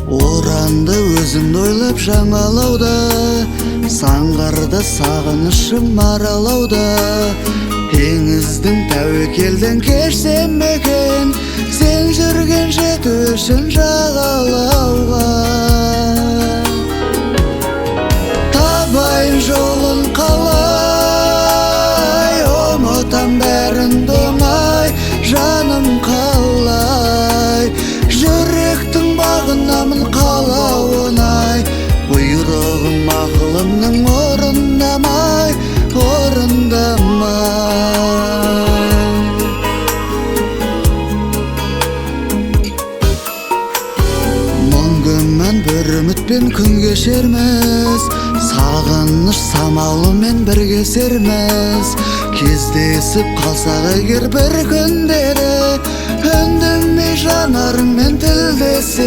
Оранды өзіңді ойлап жаңалауда, саңғарда сағынышым аралауда. Теңіздің тәуекелден кешсем екен, сен жүрген жету үшін жағалауға. Табайын жолын қалай, ұмытам бәрін оңай, жаным қалай. Жүректің бағынамын қалауынай, бұйрығым ақылымның орындамай. Мың күмән бір үмітпен күн кешерміз, сағыныш самалымен бірге серміз. Кездесіп қалсақ егер бір күндері, үндемей жанарыңмен тілдесіп.